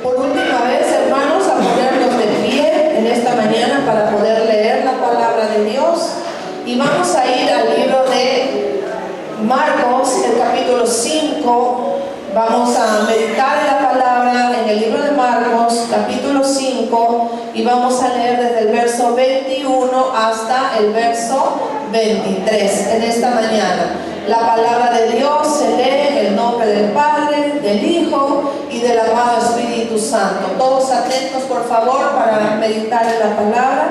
por última vez, hermanos, a ponernos de pie en esta mañana para poder leer la palabra de Dios. Y vamos a ir al libro de Marcos, el capítulo 5. Vamos a meditar en la palabra en el libro de Marcos, capítulo 5, y vamos a leer desde el verso 21 hasta el verso 23 en esta mañana. La palabra de Dios se lee en el nombre del Padre, del Hijo y del amado Espíritu Santo. Todos atentos, por favor, para meditar en la palabra.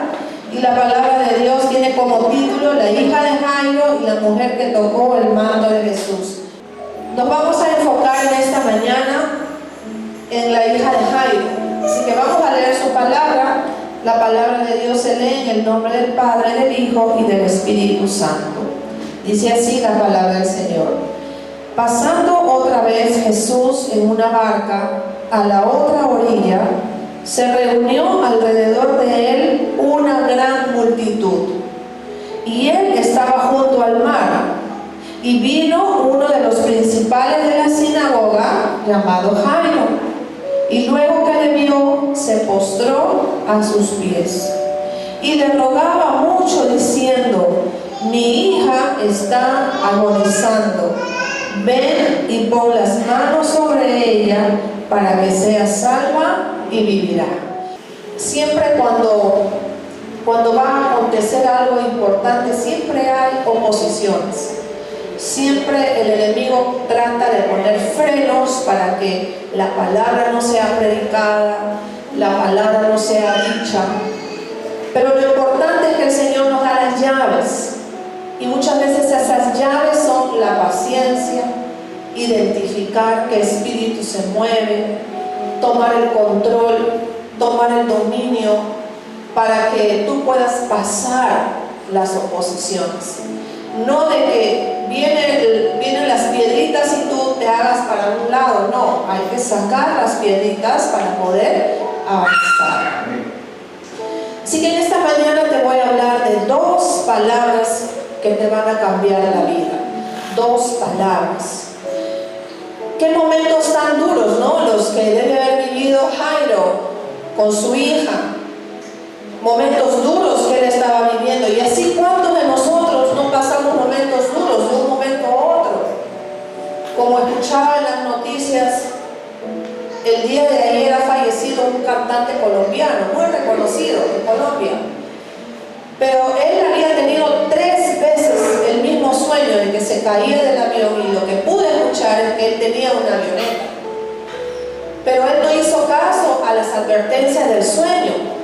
Y la palabra de Dios tiene como título La hija de Jairo y la mujer que tocó el manto de Jesús. Nos vamos a enfocar en esta mañana en la hija de Jairo. Así que vamos a leer su palabra. La palabra de Dios se lee en el nombre del Padre, del Hijo y del Espíritu Santo. Dice así la palabra del Señor. Pasando otra vez Jesús en una barca a la otra orilla, se reunió alrededor de él una gran multitud. Y él estaba junto al mar. Y vino uno de los principales de la sinagoga, llamado Jairo, y luego que le vio, se postró a sus pies y le rogaba mucho diciendo: mi hija está agonizando, ven y pon las manos sobre ella para que sea salva y vivirá. Siempre cuando va a acontecer algo importante, siempre hay oposiciones. Siempre el enemigo trata de poner frenos para que la palabra no sea predicada, la palabra no sea dicha. Pero lo importante es que el Señor nos da las llaves. Y muchas veces esas llaves son la paciencia, identificar qué espíritu se mueve, tomar el control, tomar el dominio, para que tú puedas pasar las oposiciones. No de que vienen las piedritas y tú te hagas para un lado. No, hay que sacar las piedritas para poder avanzar. Así que en esta mañana te voy a hablar de dos palabras que te van a cambiar la vida. Dos palabras. Qué momentos tan duros, ¿no? Los que debe haber vivido Jairo con su hija. Momentos duros que él estaba viviendo. Y así, ¿cuántos de nosotros no pasamos momentos duros de un momento a otro? Como escuchaba en las noticias, el día de ayer ha fallecido un cantante colombiano, muy reconocido en Colombia. Pero él había tenido 3 veces el mismo sueño de que se caía del avión, y lo que pude escuchar es que él tenía una avioneta. Pero él no hizo caso a las advertencias del sueño.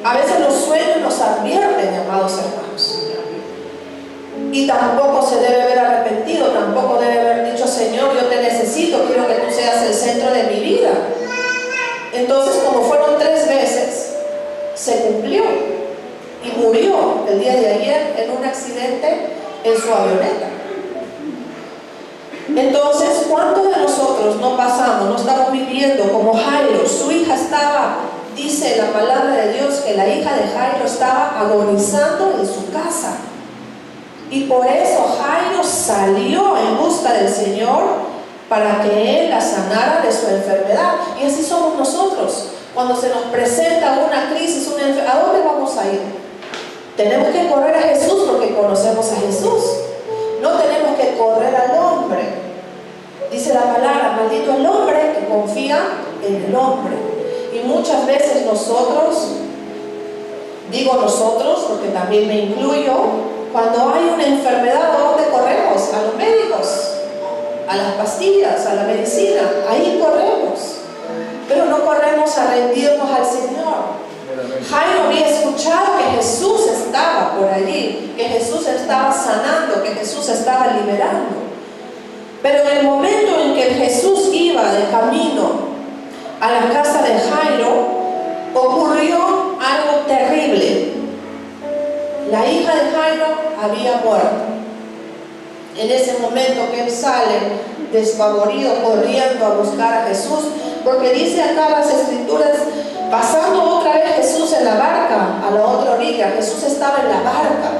A veces los sueños nos advierten, amados hermanos. Y tampoco se debe haber arrepentido, tampoco debe haber dicho: Señor, yo te necesito, quiero que tú seas el centro de mi vida. Entonces, como fueron 3 veces, se cumplió. Y murió el día de ayer en un accidente en su avioneta. Entonces, ¿cuántos de nosotros no pasamos, no estamos viviendo como Jairo? Su hija estaba, dice la palabra de Dios, que la hija de Jairo estaba agonizando en su casa. Y por eso Jairo salió en busca del Señor para que Él la sanara de su enfermedad. Y así somos nosotros. Cuando se nos presenta una crisis, una enfermedad, ¿a dónde vamos a ir? Tenemos que correr a Jesús porque conocemos a Jesús. No tenemos que correr al hombre. Dice la palabra: maldito el hombre que confía en el hombre. Y muchas veces nosotros, digo nosotros porque también me incluyo, cuando hay una enfermedad, ¿a dónde corremos? A los médicos, a las pastillas, a la medicina. Ahí corremos. Pero no corremos a rendirnos al Señor. Jairo había escuchado que Jesús estaba por allí, que Jesús estaba sanando, que Jesús estaba liberando. Pero en el momento en que Jesús iba de camino a la casa de Jairo, ocurrió algo terrible. La hija de Jairo había muerto. En ese momento que él sale despavorido, corriendo a buscar a Jesús, porque dice acá las Escrituras: pasando otra vez Jesús en la barca a la otra orilla. Jesús estaba en la barca,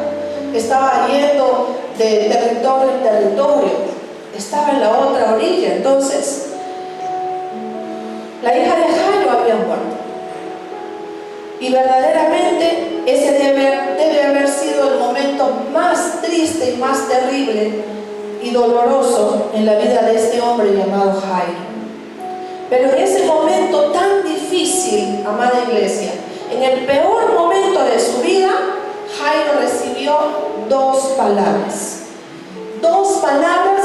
estaba yendo de territorio en territorio, estaba en la otra orilla. Entonces, la hija de Y verdaderamente ese debe haber sido el momento más triste y más terrible y doloroso en la vida de este hombre llamado Jairo. Pero en ese momento tan difícil, amada iglesia, en el peor momento de su vida, Jairo recibió dos palabras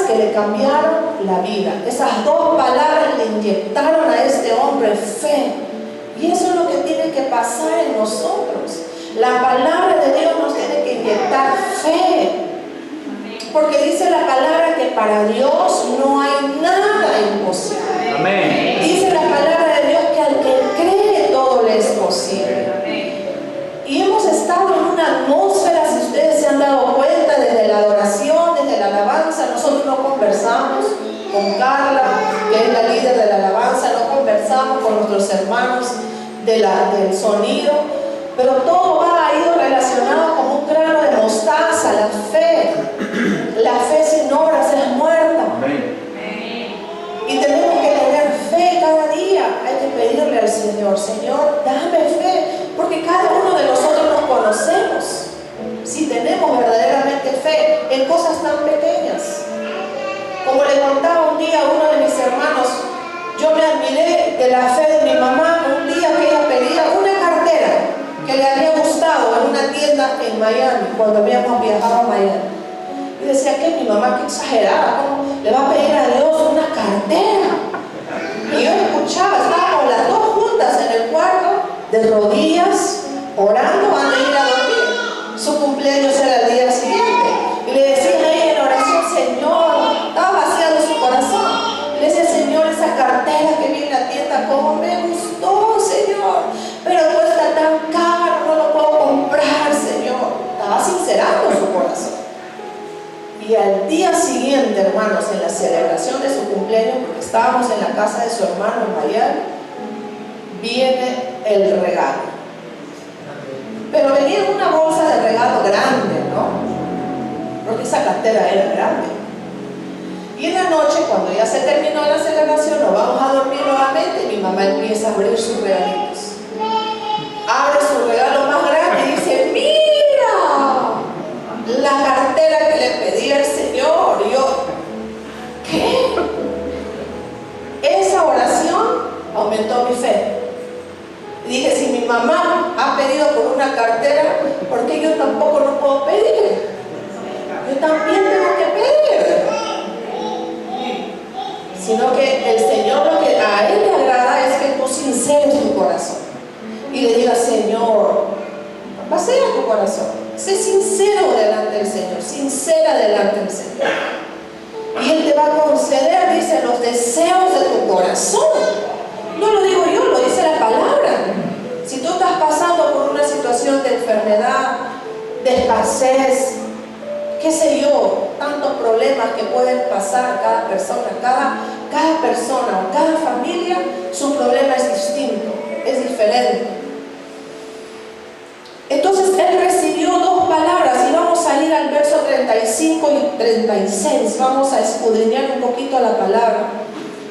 que le cambiaron la vida. Esas dos palabras le inyectaron a este hombre fe. Y eso es lo que tiene que pasar en nosotros. La palabra de Dios nos tiene que inyectar fe. Porque dice la palabra que para Dios no hay nada imposible. Amén. Dice la palabra de Dios que al que cree todo le es posible. Y hemos estado en una atmósfera, si ustedes se han dado cuenta, desde la adoración, desde la alabanza. Nosotros no conversamos con Carla, que es la líder de la alabanza, no conversamos con nuestros hermanos del sonido, pero todo ha ido relacionado como un grano de mostaza. La fe sin obras es muerta. Y tenemos que tener fe cada día. Hay que pedirle al Señor: Señor, dame fe, porque cada uno de nosotros nos conocemos si tenemos verdaderamente fe en cosas tan pequeñas. Como le contaba un día a uno de mis hermanos, yo me admiré de la fe de mi mamá un día que ella pedía una cartera que le había gustado en una tienda en Miami, cuando habíamos viajado a Miami. Y decía que mi mamá, qué exagerada, ¿cómo le va a pedir a Dios una cartera? Y yo escuchaba, estábamos las dos juntas en el cuarto, de rodillas, orando antes de ir a dormir. Su cumpleaños era el día siguiente. Y le decía a ella en oración: Señor, estaba vaciando su corazón. Le decía: Señor, esa cartera que vi en la tienda, cómo me gustó, Señor, pero cuesta tan caro, no lo puedo comprar, Señor. Estaba sincerando su corazón. Y al día siguiente, hermanos, en la celebración de su cumpleaños, porque estábamos en la casa de su hermano en Miami, viene el regalo. Pero venía en una bolsa de regalo grande, ¿no? Porque esa cartera era grande. Y en la noche, cuando ya se terminó la celebración, nos vamos a dormir nuevamente, y mi mamá empieza a abrir sus regalitos. Abre su regalo más grande y dice: ¡mira! La cartera que le pedí al Señor. Y yo, ¿qué? Esa oración aumentó mi fe. Y dije: si mi mamá ha pedido por una cartera, ¿por qué yo tampoco no puedo pedir? Yo también tengo que pedir. Sino que el Señor, lo que a Él le agrada es que tú sinceres tu corazón y le digas: Señor, pasea tu corazón. Sé sincero delante del Señor, sincera delante del Señor. Y Él te va a conceder, dice, los deseos de tu corazón. No lo digo yo, lo dice la palabra. Si tú estás pasando por una situación de enfermedad, de escasez, qué sé yo, tantos problemas que pueden pasar cada persona, cada persona o cada familia, su problema es distinto, es diferente. Entonces él recibió dos palabras, y vamos a ir al verso 35 y 36. Vamos a escudriñar un poquito la palabra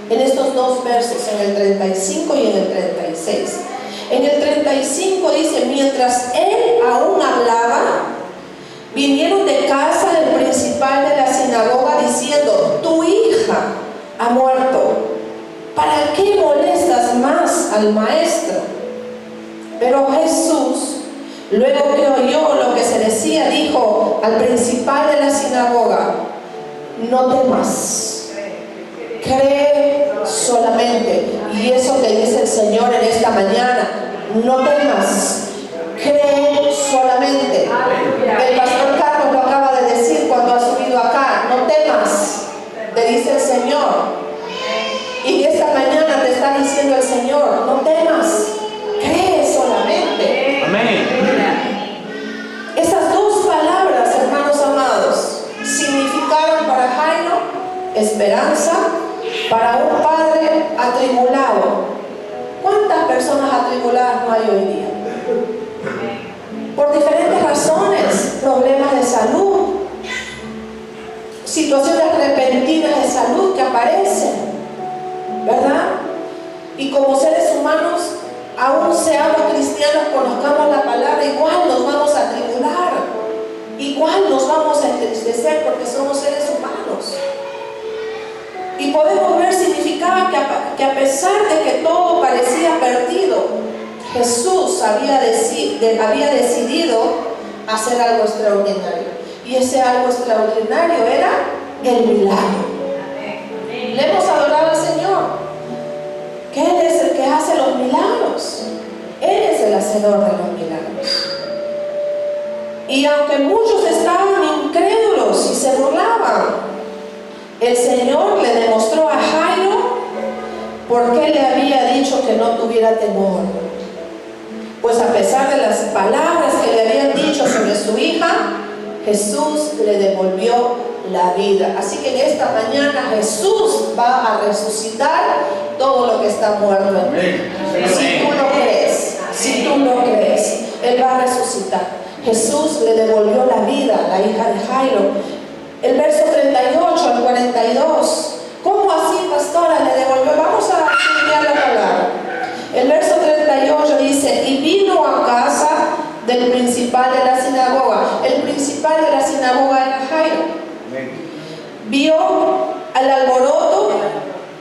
en estos dos versos, en el 35 y en el 36. En el 35 dice: mientras él aún hablaba, vinieron de casa del principal de la sinagoga diciendo: tu hija ha muerto, ¿para qué molestas más al maestro? Pero Jesús, luego que oyó lo que se decía, dijo al principal de la sinagoga: no temas, cree solamente. Y eso que dice el Señor en esta mañana: no temas, cree solamente. El pastor Carlos lo acaba de decir cuando ha subido acá: no temas, te dice el Señor. Y esta mañana te está diciendo el Señor: no temas, cree solamente. Amén. Esas dos palabras, hermanos amados, significaron para Jairo esperanza, para un padre atribulado. ¿Cuántas personas atribuladas no hay hoy día? Por diferentes razones: problemas de salud, situaciones repentinas de salud que aparecen, ¿verdad? Y como seres humanos aún seamos cristianos, conozcamos la palabra, igual nos vamos a tribular, igual nos vamos a entristecer porque somos seres humanos. Y podemos ver, significaba que a pesar de que todo parecía perdido, Jesús había decidido hacer algo extraordinario. Y ese algo extraordinario era el milagro. Le hemos adorado al Señor, que Él es el que hace los milagros. Él es el hacedor de los milagros. Y aunque muchos estaban incrédulos y se burlaban, el Señor le demostró a Jairo por qué le había dicho que no tuviera temor. Pues a pesar de las palabras que le habían dicho sobre su hija, Jesús le devolvió la vida. Así que en esta mañana Jesús va a resucitar todo lo que está muerto en ti. Si tú lo crees, si tú lo crees, Él va a resucitar. Jesús le devolvió la vida a la hija de Jairo. El verso 38 al 42. ¿Cómo así, pastora, le devolvió? Vamos a estudiar la palabra. El verso 38 dice: y vino a casa del principal de la sinagoga. El principal de la sinagoga era Jairo. Vio al alboroto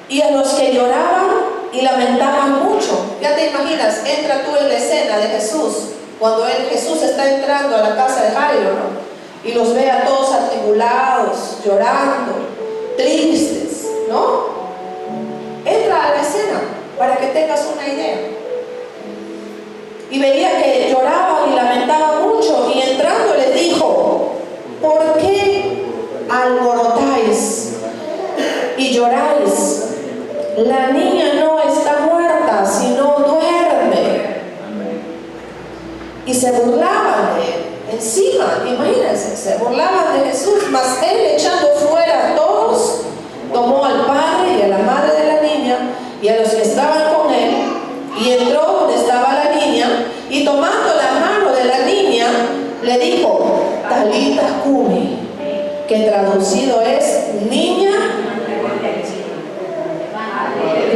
y a los que lloraban y lamentaban mucho. Ya te imaginas, entra tú en la escena de Jesús, cuando Jesús está entrando a la casa de Jairo, ¿no? Y los ve a todos atribulados, llorando, tristes, ¿no? Entra a la escena para que tengas una idea. Y veía que lloraban y lamentaban mucho, y entrando les dijo: ¿por qué alborotáis y lloráis? La niña no está muerta, sino duerme. Y se burlaban de él. Encima, imagínense, se burlaban de Jesús, mas él, echando fuera a todos, tomó al padre y a la madre de la niña y a los que estaban con él, y entró donde estaba la niña, y tomando la mano de la niña, le dijo: Talita cumi, que traducido es: niña,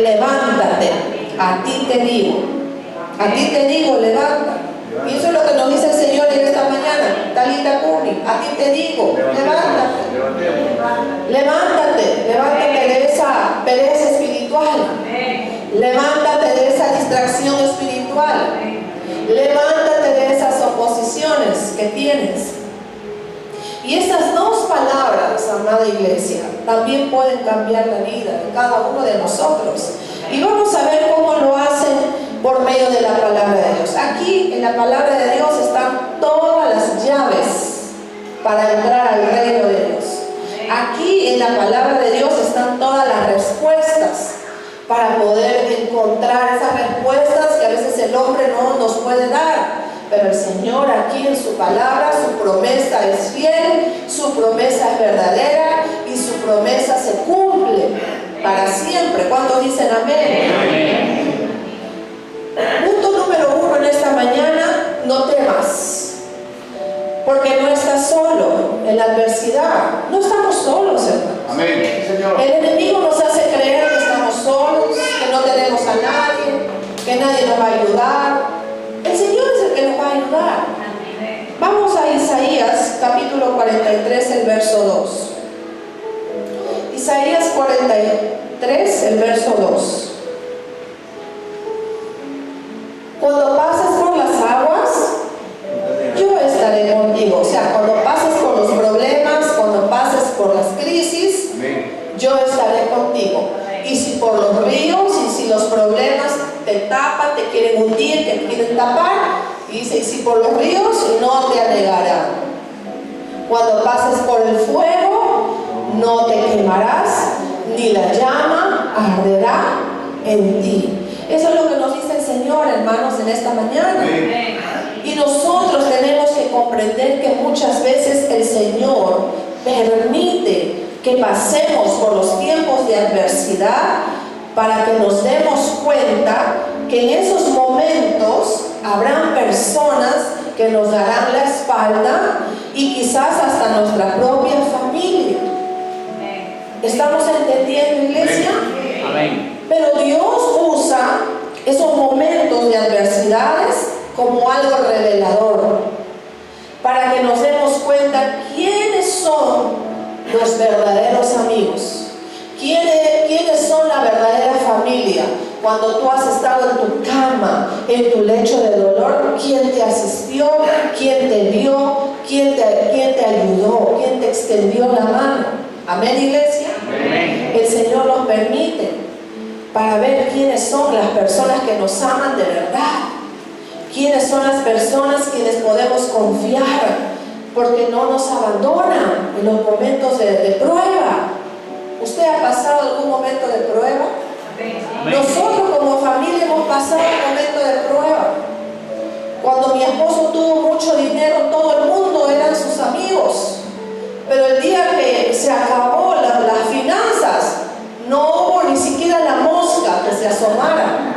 levántate. A ti te digo, levántate. Y eso es lo que nos dice el Señor en esta mañana. Talita cumi, a ti te digo, levántate de esa pereza espiritual, levántate de esa distracción espiritual, levántate de esas oposiciones que tienes. Y esas dos palabras, amada iglesia, también pueden cambiar la vida de cada uno de nosotros. Y vamos a ver cómo lo hacen por medio de la palabra de Dios. Aquí en la palabra de Dios están todas las llaves para entrar al reino de Dios. Aquí en la palabra de Dios están todas las respuestas para poder encontrar esas respuestas que a veces el hombre no nos puede dar. Pero el Señor aquí en su palabra, su promesa es fiel, su promesa es verdadera y su promesa se cumple para siempre. ¿Cuántos dicen amén? Amén. Punto número 1 en esta mañana: no temas, porque no estás solo en la adversidad. No estamos solos, hermanos. Amén, Señor. El enemigo nos hace creer que estamos solos, que no tenemos a nadie, que nadie nos va a ayudar. El Señor es el que nos va a ayudar. Vamos a Isaías capítulo 43, el verso 2. Isaías 43, el verso 2. Cuando pases por las aguas, yo estaré contigo. O sea, cuando pases por los problemas, cuando pases por las crisis, yo estaré contigo. Y si por los ríos, y si los problemas te tapan, te quieren hundir, te quieren tapar, y dice: y si por los ríos, no te anegarán. Cuando pases por el fuego, no te quemarás, ni la llama arderá en ti. Eso es lo que nos dice el Señor, hermanos, en esta mañana. Y nosotros tenemos que comprender que muchas veces el Señor permite que pasemos por los tiempos de adversidad para que nos demos cuenta que en esos momentos habrán personas que nos darán la espalda y quizás hasta nuestra propia familia. ¿Estamos entendiendo, iglesia? Amén. Pero Dios usa esos momentos de adversidad como algo revelador, para que nos demos cuenta quiénes son los verdaderos amigos, quiénes son la verdadera familia. Cuando tú has estado en tu cama, en tu lecho de dolor, ¿quién te asistió? ¿Quién te vio? ¿Quién te ayudó? ¿Quién te extendió la mano? Amén, iglesia. Amén. El Señor nos permite para ver quiénes son las personas que nos aman de verdad, quiénes son las personas quienes podemos confiar, porque no nos abandonan en los momentos de prueba. ¿Usted ha pasado algún momento de prueba? Nosotros como familia hemos pasado un momento de prueba. Cuando mi esposo tuvo mucho dinero, todo el mundo eran sus amigos. Pero el día que se acabó las finanzas, no hubo ni siquiera la mosca que se asomara.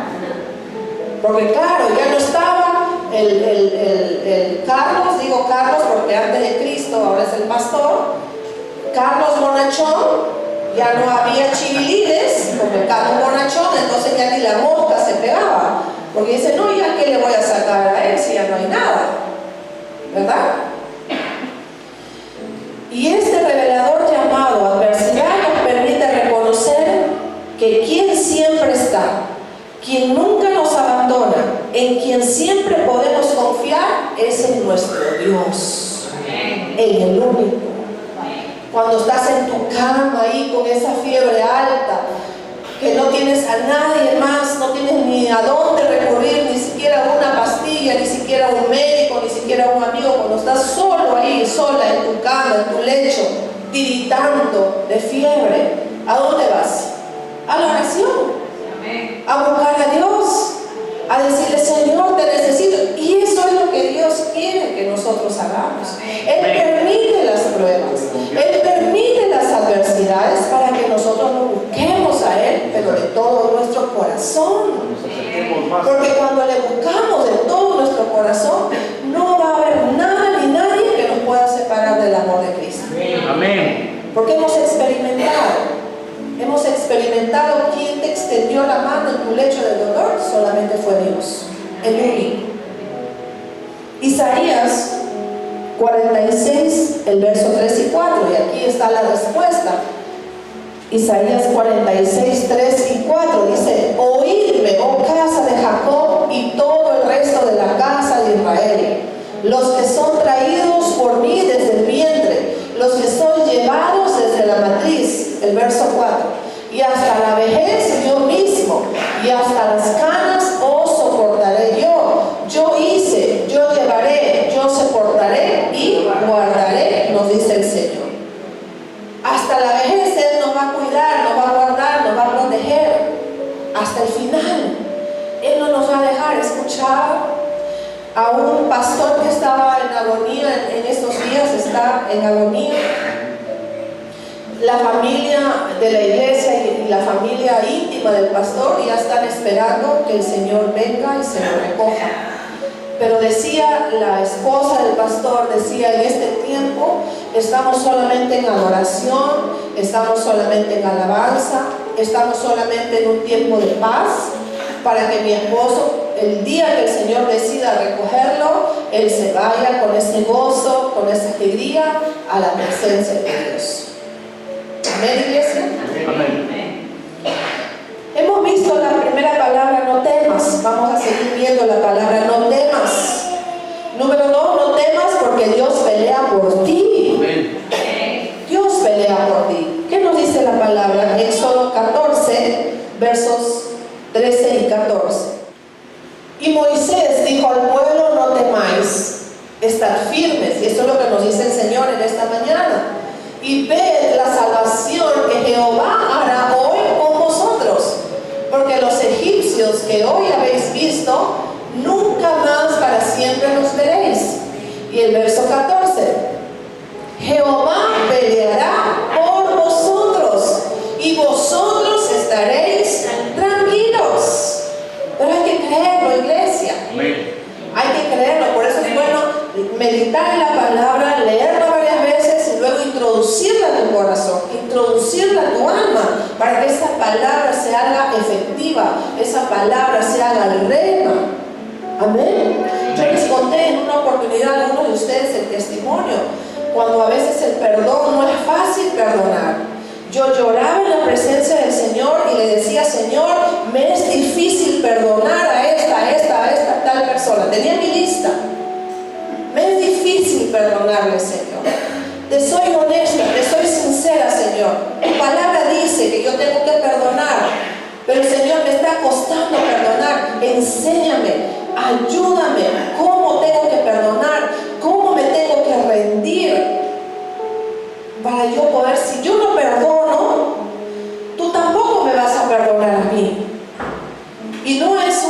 Porque claro, ya no estaba el Carlos, digo Carlos porque antes de Cristo, ahora es el pastor, Carlos Bonachón. Ya no había chivilines, como el Carlos Bonachón, entonces ya ni la mosca se pegaba. Porque dice, no, ¿ya qué le voy a sacar a él si ya no hay nada? ¿Verdad? Y este revelador llamado adversidad nos permite reconocer que quien siempre está, quien nunca nos abandona, en quien siempre podemos confiar, es en nuestro Dios, en el único. Cuando estás en tu cama ahí con esa fiebre alta, que no tienes a nadie más, no tienes ni a dónde recurrir, ni siquiera una pastilla, ni siquiera un médico, ni siquiera un amigo, cuando estás solo ahí, sola en tu cama, en tu lecho, tiritando de fiebre, ¿a dónde vas? A la oración, a buscar a Dios, a decirle, Señor, te necesito. Y eso es lo que Dios quiere que nosotros hagamos. Él permite las pruebas, Él permite las adversidades para que nosotros lo busquemos a Él, pero de todo nuestro corazón. Porque cuando le buscamos de todo nuestro corazón, no va a haber nada ni nadie que nos pueda separar del amor de Cristo. Amén. Porque hemos experimentado quién te extendió la mano en tu lecho de dolor, solamente fue Dios, el único. Isaías 46, el verso 3 y 4, y aquí está la respuesta. Isaías 46, 3 y 4 dice, oídme, oh casa de Jacob y todo el resto de la casa de Israel, los que son traídos por mí desde el vientre, los que son llevados desde la matriz, el verso 4, y hasta la vejez yo mismo, y hasta las canas os soportaré yo hice, yo llevaré, yo soportaré y guardaré, nos dice el Señor. Hasta la vejez Él nos va a cuidar, nos va a guardar, nos va a proteger, hasta el final. Él no nos va a dejar. Escuchar a un pastor que estaba en agonía, en estos días está en agonía. La familia de la iglesia y la familia íntima del pastor ya están esperando que el Señor venga y se lo recoja. Pero decía la esposa del pastor, decía, en este tiempo estamos solamente en adoración, estamos solamente en alabanza, estamos solamente en un tiempo de paz, para que mi esposo, el día que el Señor decida recogerlo, él se vaya con ese gozo, con esa alegría a la presencia de Dios. Amén, iglesia. Amén. Hemos visto la primera palabra, no temas. Vamos a seguir viendo la palabra, no temas. Número 2, no temas porque Dios pelea por ti. Dios pelea por ti. ¿Qué nos dice la palabra? Éxodo 14, versos 13 y 14. Y Moisés dijo al pueblo, no temáis, estad firmes. Y esto es lo que nos dice el Señor en esta mañana. Y ved la salvación que Jehová hará hoy con vosotros, porque los egipcios que hoy habéis visto, nunca más para siempre los veréis. Y el verso 14, Jehová peleará por vosotros y vosotros estaréis tranquilos. Pero hay que creerlo, iglesia. Hay que creerlo. Por eso es bueno meditar en la palabra, leerla varias veces y luego introducirla en tu corazón, introducirla en tu alma, para que esa palabra se haga efectiva, esa palabra se haga rema. Amén. Yo les conté en una oportunidad a algunos de ustedes el testimonio, cuando a veces el perdón no es fácil perdonar. Yo lloraba en la presencia del Señor y le decía: Señor, me es difícil perdonar a esta tal persona. Tenía mi lista. Me es difícil perdonarle, Señor. Te soy honesta, te soy sincera, Señor. Tu palabra dice que yo tengo que perdonar, pero Señor, me está costando perdonar. Enséñame, ayúdame, cómo tengo que perdonar, cómo me tengo que rendir para yo poder. Si yo no perdono, tú tampoco me vas a perdonar a mí. Y no es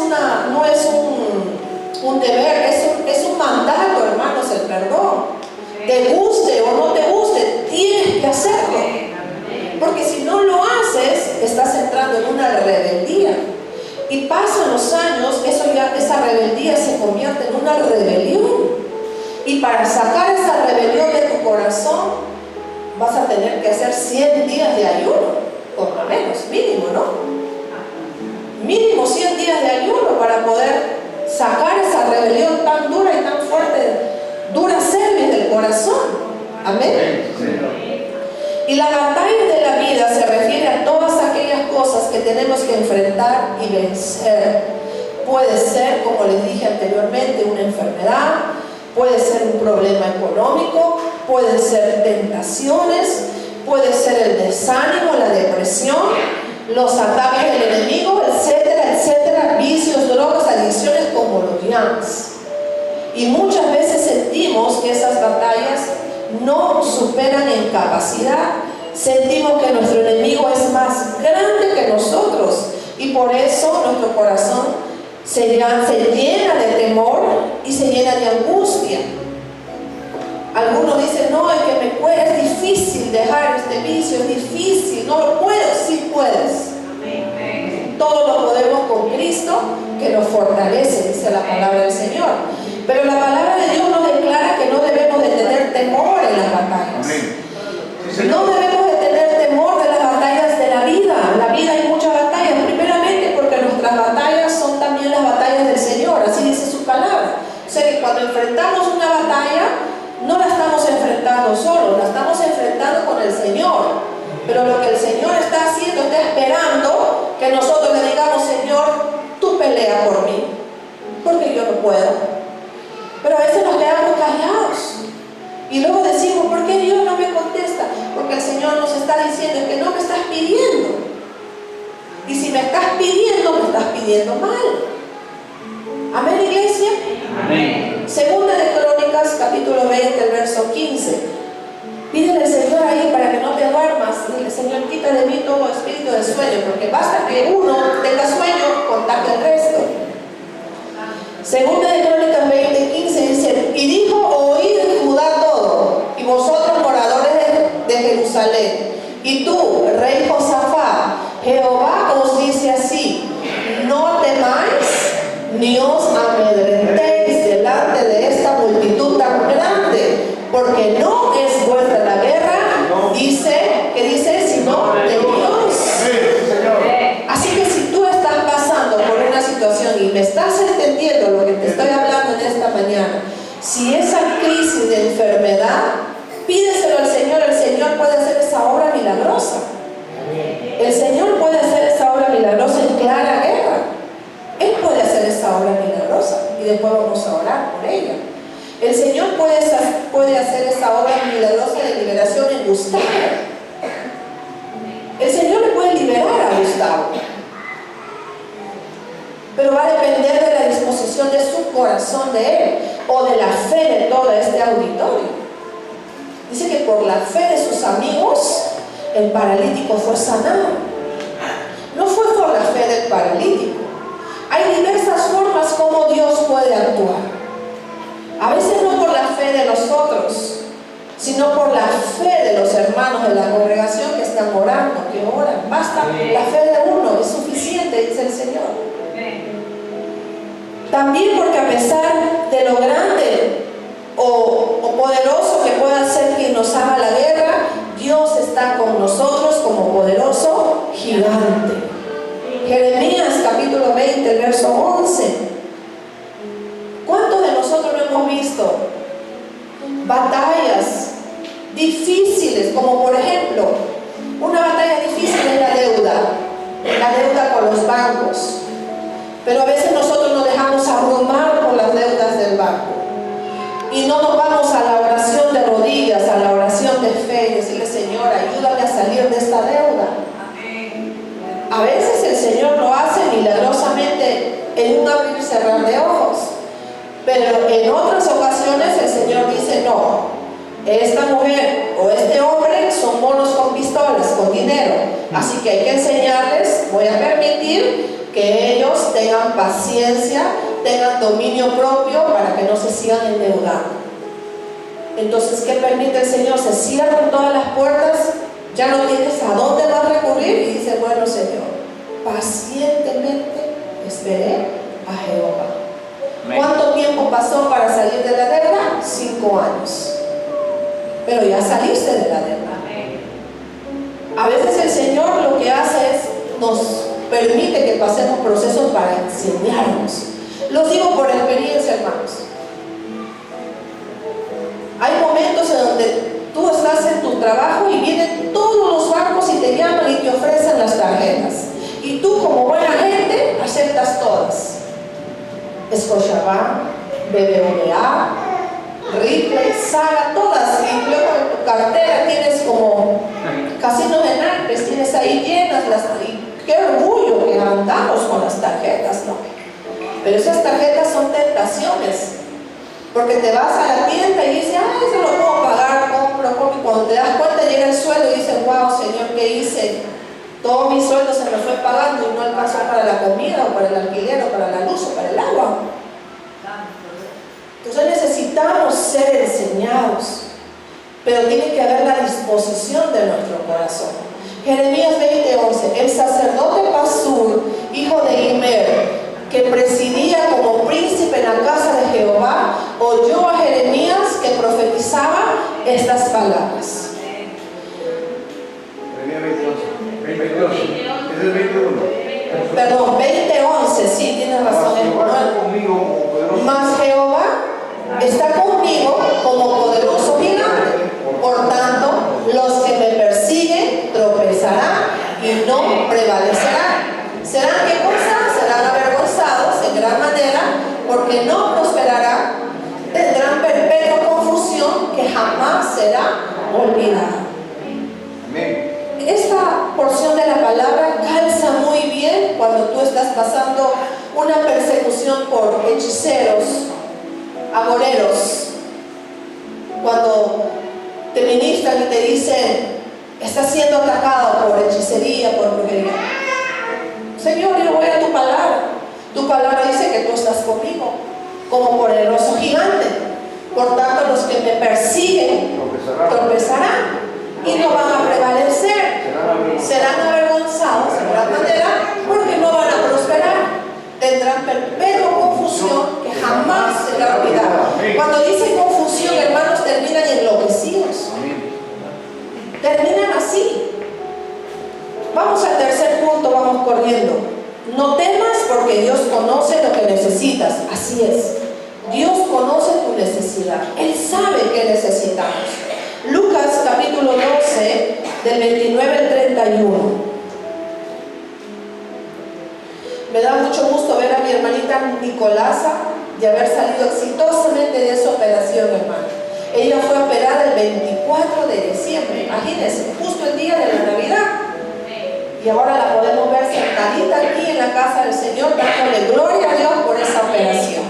un deber, es un mandato, hermanos, el perdón. Te guste o no te guste, tienes que hacerlo. Porque si no lo haces, estás entrando en una rebeldía. Y pasan los años, esa rebeldía se convierte en una rebelión. Y para sacar esa rebelión de tu corazón, vas a tener que hacer 100 días de ayuno, por lo menos, mínimo, ¿no? Mínimo 100 días de ayuno para poder sacar esa rebelión tan dura y tan fuerte, dura cerviz del corazón. Amén. Y la batalla de la vida se refiere a todas aquellas cosas que tenemos que enfrentar y vencer. Puede ser, como les dije anteriormente, una enfermedad, puede ser un problema económico, pueden ser tentaciones, puede ser el desánimo, la depresión, los ataques del enemigo, etcétera, etcétera, vicios, drogas, adicciones, como lo llamas. Y muchas veces sentimos que esas batallas no superan en capacidad. Sentimos que nuestro enemigo es más grande que nosotros, y por eso nuestro corazón se llena de temor y se llena de angustia. Algunos dicen: no, es que me cuesta, es difícil dejar este vicio, es difícil, no lo puedo. Sí puedes. Todo lo podemos con Cristo, que nos fortalece, dice la palabra del Señor. Pero la palabra de Dios nos declara que no debemos de tener temor en las batallas. No debemos de tener temor de las batallas de la vida. En la vida hay muchas batallas, primeramente porque nuestras batallas son también las batallas del Señor, así dice su palabra. O sea que cuando enfrentamos una batalla, no la estamos enfrentando solos, la estamos enfrentando con el Señor. Pero lo que el Señor está haciendo, está esperando que nosotros le digamos: Señor, tú pelea por mí, porque yo no puedo. Pero a veces nos quedamos callados y luego decimos: ¿por qué Dios no me contesta? Porque el Señor nos está diciendo que no me estás pidiendo. Y si me estás pidiendo, me estás pidiendo mal. Amén, iglesia. Amén. Segunda de Crónicas, capítulo 20, el verso 15. Pídele al Señor ahí para que no te duermas. Dile: Señor, quita de mí todo espíritu de sueño, porque basta que uno tenga sueño, contagie el resto. Segunda de Crónicas 20, 15 dice: y dijo: oíd en Judá todo, y vosotros moradores de Jerusalén, y tú, rey Josafat, Jehová os dice así: no temáis ni os amedrentéis delante de esta multitud tan grande, porque no es vuestra la guerra, sino de Dios. Así que si tú estás pasando por una situación y me estás entendiendo lo que te estoy hablando en esta mañana, si esa crisis de enfermedad, pídeselo al Señor. El Señor puede hacer esa obra milagrosa. El Señor puede hacer esa obra milagrosa en clara guerra. Él puede hacer esa obra milagrosa y después vamos a orar por ella. El Señor puede hacer esa obra milagrosa de liberación en Gustavo. El Señor le puede liberar a Gustavo, pero va a depender de la disposición de su corazón de él, o de la fe de todo este auditorio. Dice que por la fe de sus amigos el paralítico fue sanado. No fue por la fe del paralítico. Hay diversas formas como Dios puede actuar. A veces no por la fe de nosotros, sino por la fe de los hermanos de la congregación que están orando, que oran. Basta la fe de uno, es suficiente, dice el Señor. También porque a pesar de lo grande o poderoso que pueda ser quien nos haga la guerra, Dios está con nosotros como poderoso gigante. Jeremías capítulo 20, el verso 11. hemos visto batallas difíciles, como por ejemplo, una batalla difícil es la deuda con los bancos. Pero a veces nosotros nos dejamos abrumar por las deudas del banco y no nos vamos a la oración de rodillas, a la oración de fe y decirle: Señor, ayúdame a salir de esta deuda. A veces el Señor lo hace milagrosamente en un abrir y cerrar de ojos, pero en otras ocasiones el Señor dice: no, esta mujer o este hombre son monos con pistolas, con dinero, así que hay que enseñarles, voy a permitir que ellos tengan paciencia, tengan dominio propio para que no se sigan endeudando. Entonces, ¿qué permite el Señor? Se cierran todas las puertas, ya no tienes a dónde vas a recurrir y dice: bueno, Señor, pacientemente esperé a Jehová. Amén. ¿Cuánto tiempo pasó para salir de la deuda? 5 años. Pero ya saliste de la deuda. A veces el Señor lo que hace es nos permite que pasemos procesos para enseñarnos. Los digo por experiencia, hermanos. Hay momentos en donde tú estás en tu trabajo y vienen todos los bancos y te llaman y te ofrecen las tarjetas. Y tú, como buena gente, aceptas todas. Scotiabank, BBVA, Ripley, Saga, todas. Y luego en tu cartera tienes como casinos de naipes, tienes ahí llenas las. Y qué orgullo que andamos con las tarjetas, ¿no? Pero esas tarjetas son tentaciones, porque te vas a la tienda y dices: ay, eso lo puedo pagar, compro, y cuando te das cuenta llega el sueldo y dices: wow, Señor, ¿qué hice? Todo mi sueldo se me fue pagando y no alcanzó para la comida, o para el alquiler, o para la luz, o para el agua. Entonces necesitamos ser enseñados, pero tiene que haber la disposición de nuestro corazón. Jeremías 20:11: el sacerdote Pasur, hijo de Immer, que presidía como príncipe en la casa de Jehová, oyó a Jeremías que profetizaba estas palabras. Jeremías 20:11. Es el 21. Perdón, 20:11, sí, tienes razón. Mas Jehová está conmigo como poderoso gigante. Por tanto, los que me persiguen tropezarán y no prevalecerán. ¿Serán qué cosa? Serán avergonzados en gran manera, porque no prosperarán. Tendrán perpetua confusión que jamás será olvidada. Amén. Esta porción de la palabra calza muy bien cuando tú estás pasando una persecución por hechiceros, agoreros. Cuando te ministran y te dicen: estás siendo atacado por hechicería, por brujería. Señor, yo voy a tu palabra. Tu palabra dice que tú estás conmigo, como poderoso gigante. Por tanto, los que me persiguen tropezarán y no van a prevalecer. Serán avergonzados en gran manera, porque no van a prosperar. Tendrán perpetua confusión que jamás será olvidada. Cuando dice confusión, hermanos, terminan enloquecidos. Terminan así. Vamos al tercer punto, vamos corriendo. No temas, porque Dios conoce lo que necesitas. Así es. Dios conoce tu necesidad. Él sabe qué necesitamos. Lucas capítulo 12, del 29 al 31. Me da mucho gusto ver a mi hermanita Nicolasa de haber salido exitosamente de esa operación, hermano. Ella fue operada el 24 de diciembre, imagínense, justo el día de la Navidad. Y ahora la podemos ver sentadita aquí en la casa del Señor, dándole gloria a Dios por esa operación.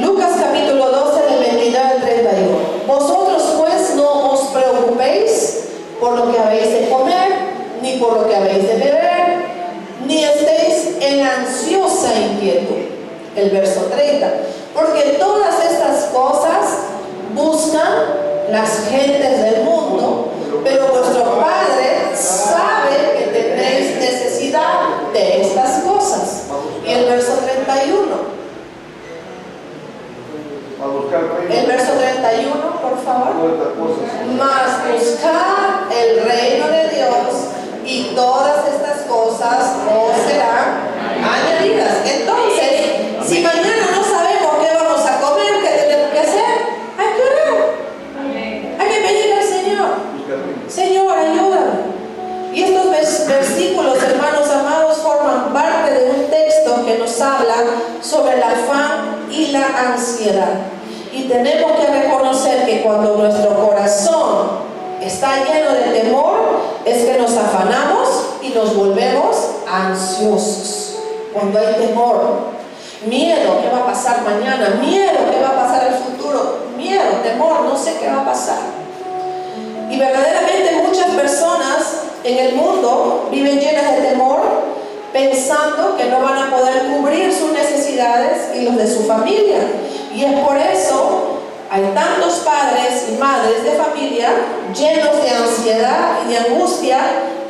Lucas capítulo 12, del 29 al 31. Vosotros pues no os preocupéis por lo que habéis de comer, ni por lo que habéis de beber, ni estéis en ansiosa inquietud. El verso 30. Porque todas estas cosas buscan las gentes del mundo, pero vuestro Padre sabe que tendréis necesidad de estas cosas. Y el verso 31. El verso 31, por favor. Mas buscad el reino de Dios y todas estas cosas os serán añadidas. Entonces, si mañana el afán y la ansiedad. Y tenemos que reconocer que cuando nuestro corazón está lleno de temor, es que nos afanamos y nos volvemos ansiosos. Cuando hay temor, miedo, ¿qué va a pasar mañana? Miedo, ¿qué va a pasar en el futuro? Miedo, temor, no sé qué va a pasar. Y verdaderamente muchas personas en el mundo viven llenas de temor, pensando que no van a poder cubrir sus necesidades y los de su familia. Y es por eso hay tantos padres y madres de familia llenos de ansiedad y de angustia,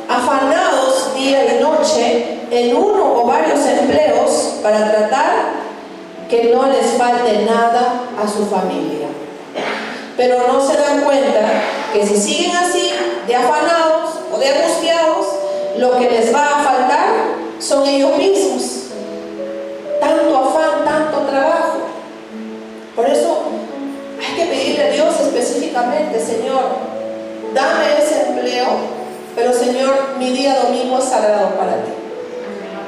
afanados día y noche en uno o varios empleos para tratar que no les falte nada a su familia. Pero no se dan cuenta que si siguen así, de afanados o de angustiados, lo que les va a faltar son ellos mismos. Tanto afán, tanto trabajo. Por eso hay que pedirle a Dios específicamente: Señor, dame ese empleo, pero Señor, mi día domingo es sagrado para ti.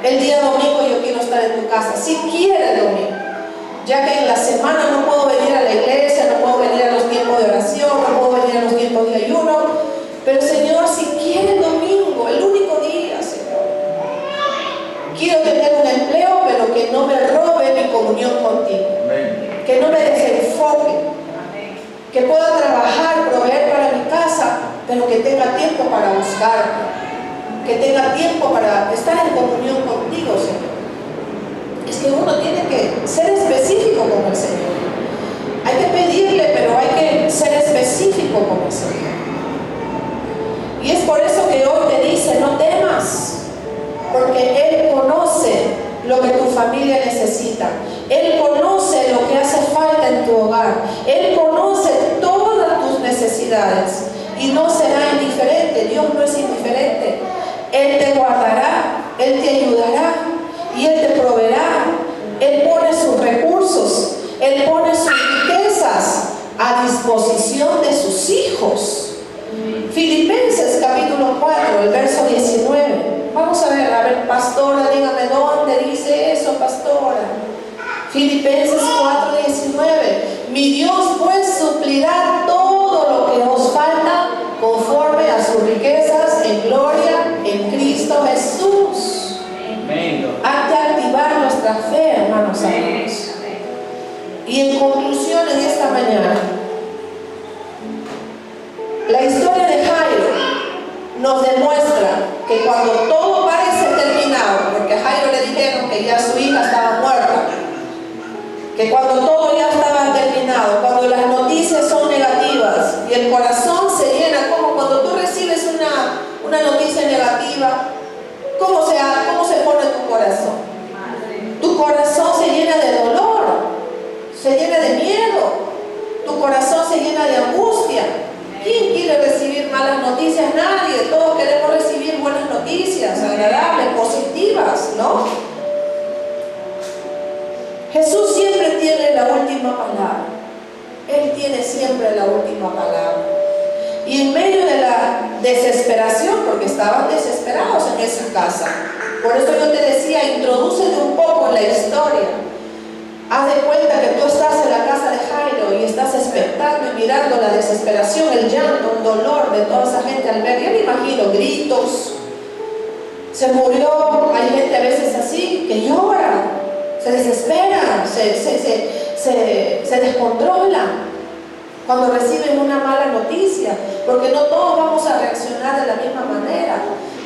El día domingo yo quiero estar en tu casa, si quiere el domingo, ya que en la semana no puedo venir a la iglesia, no puedo venir a los tiempos de oración, no puedo venir a los tiempos de ayuno, pero Señor, si quiere el domingo, el único día, Señor, quiero tener un empleo, pero que no me robe mi comunión contigo. Amén. Que no me desenfoque. Amén. Que pueda trabajar, proveer para mi casa, pero que tenga tiempo para buscarte. Que tenga tiempo para estar en comunión contigo, Señor. Es que uno tiene que ser específico con el Señor. Hay que pedirle, pero hay que ser específico con el Señor. Y es por eso que hoy te dice: no temas, porque Él conoce lo que tu familia necesita. Él conoce lo que hace falta en tu hogar. Él conoce todas tus necesidades y no será indiferente. Dios no es indiferente. Él te guardará, Él te ayudará y Él te proveerá. Él pone sus recursos, Él pone sus riquezas a disposición de sus hijos. Filipenses capítulo 4, el verso 19. Vamos a ver, pastora, dígame dónde dice eso, pastora. Filipenses 4:19. Mi Dios pues suplirá todo lo que os falta conforme a sus riquezas en gloria en Cristo Jesús. Hay que activar nuestra fe, hermanos amados. Y en conclusión, en esta mañana, la historia de Jairo nos demuestra que cuando todo parece terminado, porque a Jairo le dijeron que ya su hija estaba muerta, que cuando todo ya estaba terminado, cuando las noticias son negativas y el corazón se llena, como cuando tú recibes una noticia negativa, ¿cómo se pone tu corazón? Tu corazón se llena de dolor, se llena de miedo, tu corazón se llena de angustia. ¿Quién quiere recibir malas noticias? Nadie. Todos queremos recibir buenas noticias, agradables, positivas, ¿no? Jesús siempre tiene la última palabra. Él tiene siempre la última palabra. Y en medio de la desesperación, porque estaban desesperados en esa casa, por eso yo te decía, introdúcete un poco en la historia. Haz de cuenta que tú estás en la casa de Jairo y estás expectando y mirando la desesperación, el llanto, el dolor de toda esa gente al ver. Yo me imagino gritos. Se murió, hay gente a veces así que llora, se desespera, se descontrola cuando reciben una mala noticia, porque no todos vamos a reaccionar de la misma manera.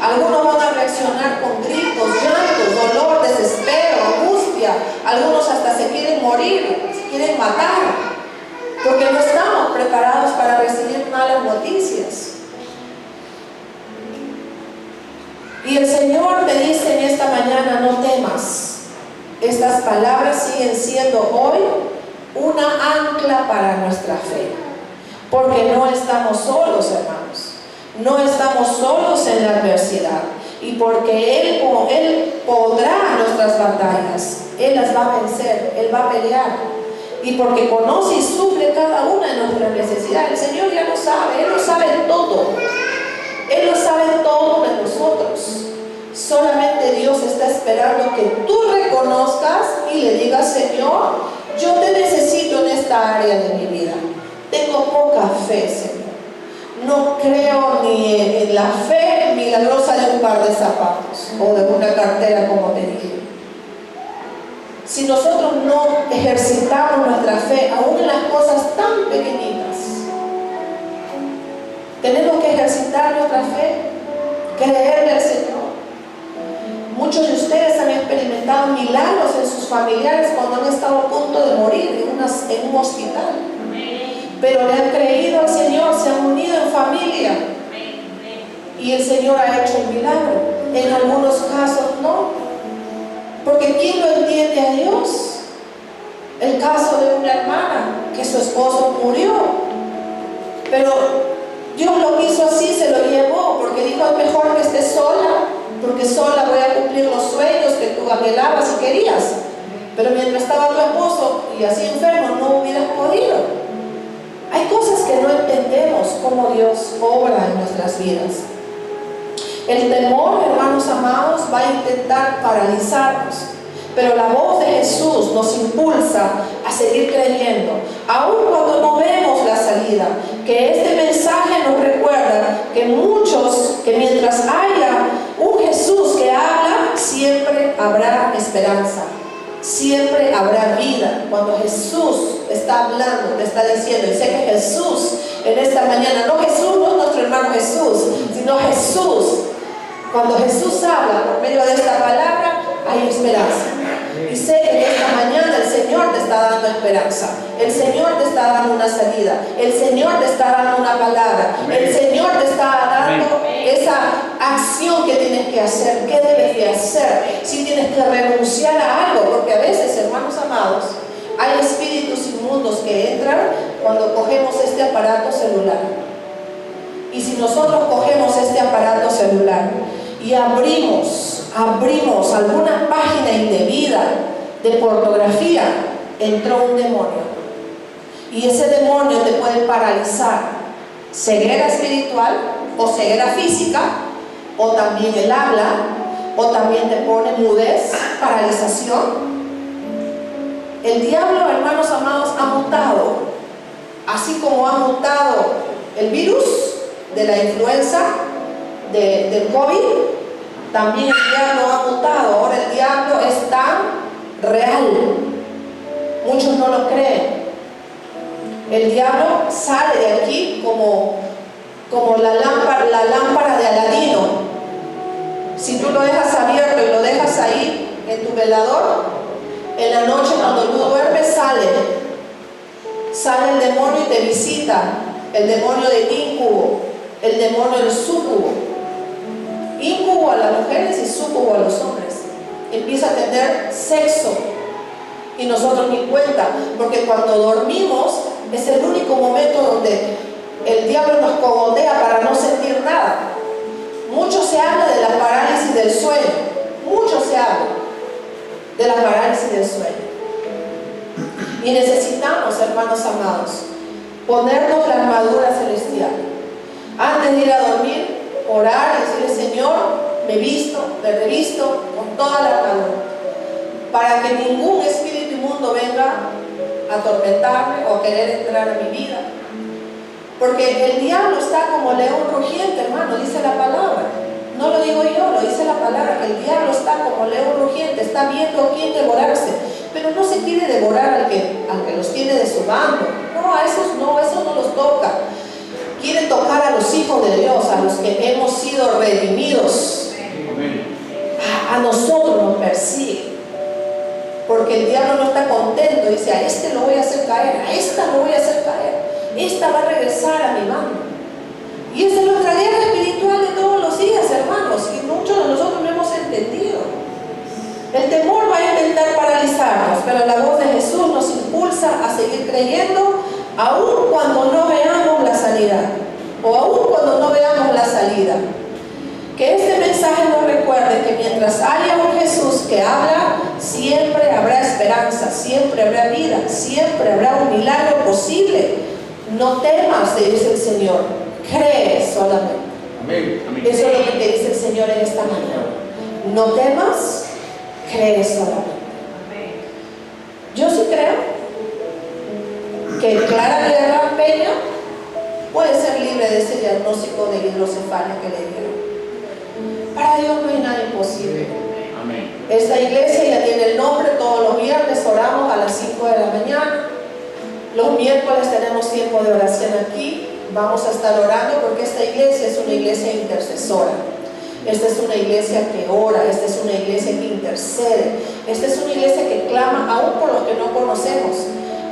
Algunos van a reaccionar con gritos, llantos, dolor, desespero, angustia. Algunos hasta se quieren morir, se quieren matar, porque no estamos preparados para recibir malas noticias. Y el Señor te dice en esta mañana: no temas. Estas palabras siguen siendo hoy una ancla para nuestra fe, porque no estamos solos, hermanos. No estamos solos en la adversidad, y porque Él podrá nuestras batallas, Él las va a vencer, Él va a pelear, y porque conoce y suple cada una de nuestras necesidades. El Señor ya lo sabe, Él lo sabe todo, Él lo sabe todo de nosotros. Solamente Dios está esperando que tú reconozcas y le digas: Señor, yo te necesito en esta área de mi vida. Tengo poca fe, Señor. No creo ni en la fe milagrosa de un par de zapatos o de una cartera, como te dije. Si nosotros no ejercitamos nuestra fe, aún en las cosas tan pequeñitas, tenemos que ejercitar nuestra fe, creerle al Señor. Muchos de ustedes han experimentado milagros en sus familiares cuando han estado a punto de morir en un hospital. Pero le han creído al Señor, se han unido en familia. Y el Señor ha hecho el milagro. En algunos casos no. Porque ¿quién lo entiende a Dios? El caso de una hermana que su esposo murió. Pero Dios lo quiso así, se lo llevó, porque dijo: es mejor que esté sola, porque sola voy a cumplir los sueños que tú anhelabas y querías. Pero mientras estaba tu esposo y así enfermo, no hubieras podido. Hay cosas que no entendemos cómo Dios obra en nuestras vidas. El temor, hermanos amados, va a intentar paralizarnos, pero la voz de Jesús nos impulsa a seguir creyendo, aun cuando no vemos la salida. Que este mensaje nos recuerda que mientras haya un Jesús que habla, siempre habrá esperanza. Siempre habrá vida. Cuando Jesús está hablando, te está diciendo, y sé que Jesús en esta mañana, no Jesús, no nuestro hermano Jesús, sino Jesús, cuando Jesús habla por medio de esta palabra, hay esperanza. Y sé que en esta mañana el Señor te está dando esperanza. El Señor te está dando una salida. El Señor te está dando una palabra. El Señor te está dando esa acción que tienes que hacer. ¿Qué debes de hacer? Si tienes que renunciar a algo, porque a veces, hermanos amados, hay espíritus inmundos que entran cuando cogemos este aparato celular. Y si nosotros cogemos este aparato celular y abrimos alguna página indebida de pornografía, entró un demonio. Y ese demonio te puede paralizar. Ceguera espiritual o ceguera física, o también el habla, o también te pone mudez, paralización. El diablo, hermanos amados, ha mutado. Así como ha mutado el virus de la influenza, del COVID, también el diablo ha mutado. Ahora el diablo es tan real. Muchos no lo creen. El diablo sale de aquí como la lámpara de Aladino. Si tú lo dejas abierto y lo dejas ahí en tu velador, en la noche cuando tú duermes sale el demonio y te visita. El demonio del íncubo, el demonio del súcubo. Íncubo a las mujeres y súcubo a los hombres. Empieza a tener sexo y nosotros ni cuenta, porque cuando dormimos es el único momento donde el diablo nos cogotea para no sentir nada. Mucho se habla de la parálisis del sueño. Mucho se habla de la parálisis del sueño. Y necesitamos, hermanos amados, ponernos la armadura celestial. Antes de ir a dormir, orar y decirle: Señor, me revisto con toda la armadura, para que ningún espíritu inmundo venga a atormentarme o a querer entrar a mi vida. Porque el diablo está como león rugiente, hermano, dice la palabra. No lo digo yo, lo dice la palabra, que el diablo está como león rugiente, está viendo a quién devorarse, pero no se quiere devorar al que los tiene de su bando. No, a esos no los toca. Quiere tocar a los hijos de Dios, a los que hemos sido redimidos. A nosotros nos persigue, porque el diablo no está contento. Dice: a este lo voy a hacer caer, a esta lo voy a hacer caer, esta va a regresar a mi mano. Y esa es nuestra guerra espiritual de todos los días, hermanos, y muchos de nosotros no hemos entendido. El temor va a intentar paralizarnos, pero la voz de Jesús nos impulsa a seguir creyendo, aun cuando no veamos la sanidad, o aun cuando no veamos la salida. Que este mensaje nos recuerde que mientras haya un Jesús que habla, siempre habrá esperanza, siempre habrá vida, siempre habrá un milagro posible. No temas, te dice el Señor, cree solamente. Amén. Eso es lo que te dice el Señor en esta mañana. No temas, cree solamente. Yo sí creo que Clara Guerra Peña puede ser libre de ese diagnóstico de hidrocefalia que le dieron. Para Dios no hay nada imposible. Amén. Esta iglesia ya tiene el nombre. Todos los viernes oramos a las 5 de la mañana. Los miércoles tenemos tiempo de oración aquí. Vamos a estar orando porque esta iglesia es una iglesia intercesora. Esta es una iglesia que ora. Esta es una iglesia que intercede. Esta es una iglesia que clama aún por lo que no conocemos.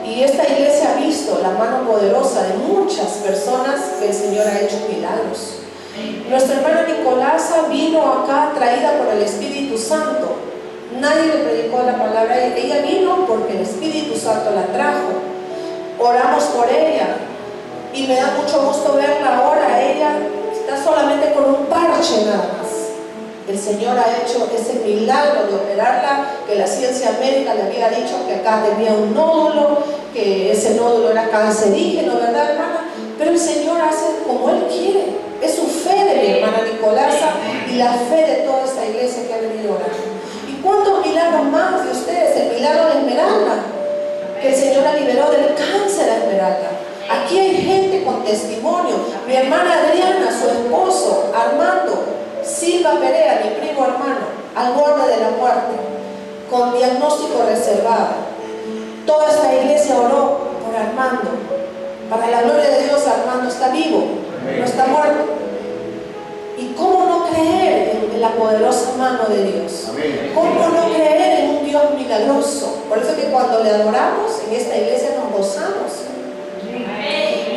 Y esta iglesia ha visto la mano poderosa de muchas personas que el Señor ha hecho milagros. Nuestra hermana Nicolasa vino acá traída por el Espíritu Santo. Nadie le predicó la palabra. Ella vino porque el Espíritu Santo la trajo. Oramos por ella y me da mucho gusto verla ahora. Ella está solamente con un parche nada más. El Señor ha hecho ese milagro de operarla, que la ciencia médica le había dicho que acá tenía un nódulo, que ese nódulo era cancerígeno, ¿verdad, hermana? Pero el Señor hace como Él quiere. Es su fe de mi hermana Nicolasa y la fe de toda esta iglesia que ha venido orando. ¿Y cuántos milagros más de ustedes? El milagro de Esmeralda, que el Señor la liberó del cáncer a Esmeralda. Aquí hay gente con testimonio. Mi hermana Adriana, su esposo Armando Silva Perea, mi primo hermano, al borde de la muerte, con diagnóstico reservado. Toda esta iglesia oró por Armando. Para la gloria de Dios, Armando está vivo, no está muerto. ¿Y cómo no creer en la poderosa mano de Dios? ¿Cómo no creer en un Dios milagroso? Por eso que cuando le adoramos en esta iglesia nos gozamos.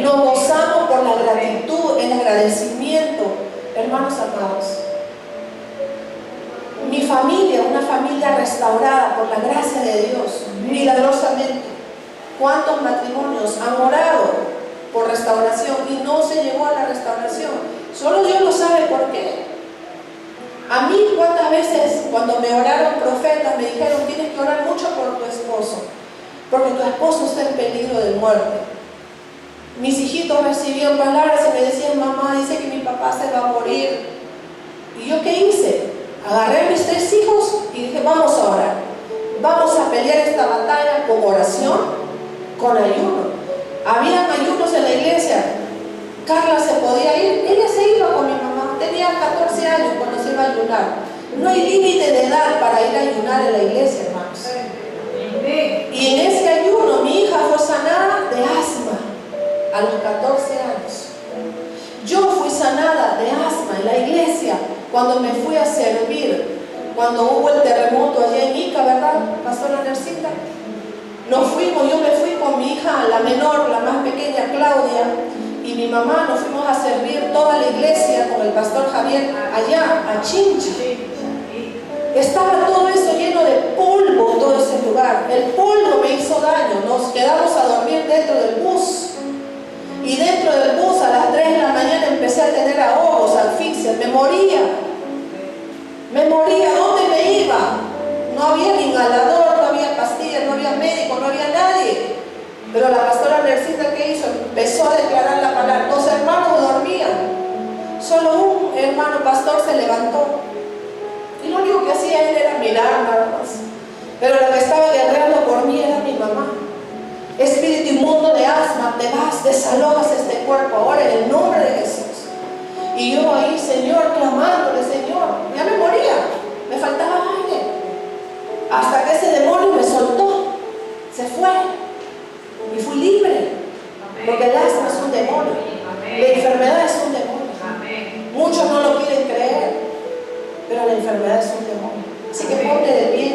Nos gozamos por la gratitud, el agradecimiento. Hermanos amados, mi familia, una familia restaurada por la gracia de Dios, milagrosamente. ¿Cuántos matrimonios han orado por restauración y no se llegó a la restauración? Solo Dios lo sabe por qué. A mí, ¿cuántas veces cuando me oraron profetas me dijeron: tienes que orar mucho por tu esposo, porque tu esposo está en peligro de muerte? Mis hijitos recibían palabras y me decían: mamá, dice que mi papá se va a morir. ¿Y yo qué hice? Agarré a mis 3 hijos y dije: vamos a orar. Vamos a pelear esta batalla con oración, con ayuno. Habían ayunos en la iglesia. Carla se podía ir, ella se iba con mi mamá. Tenía 14 años cuando se iba a ayunar. No hay límite de edad para ir a ayunar en la iglesia, hermanos. Y en ese ayuno mi hija fue sanada de asma a los 14 años. Yo fui sanada de asma en la iglesia cuando me fui a servir, cuando hubo el terremoto allá en Ica, ¿verdad, pastora Nercita? Nos fuimos, yo me fui con mi hija, la menor, la más pequeña, Claudia, y mi mamá. Nos fuimos a servir toda la iglesia con el pastor Javier allá, a Chincha. Estaba todo eso lleno de polvo, todo ese lugar. El polvo me hizo daño. Nos quedamos a dormir dentro del bus. Y dentro del bus a las 3 de la mañana empecé a tener ahogos, asfixias. Me moría. ¿Dónde me iba? No había inhalador, no había pastillas, no había médico, no había nadie. Pero la pastora Nercita, ¿qué hizo? Empezó a declarar la palabra. 2 hermanos dormían. Solo un hermano pastor se levantó. Y lo único que hacía él era mirar nada más. Pero la que estaba guerreando por mí era mi mamá. Espíritu inmundo de asma, te vas, desalojas este cuerpo ahora en el nombre de Jesús. Y yo ahí, Señor, clamándole: Señor, ya me moría, me faltaba aire. Hasta que ese demonio me soltó, se fue y fui libre. Porque el asma es un demonio, la enfermedad es un demonio. Muchos no lo quieren creer, pero la enfermedad es un demonio. Así que ponte de pie.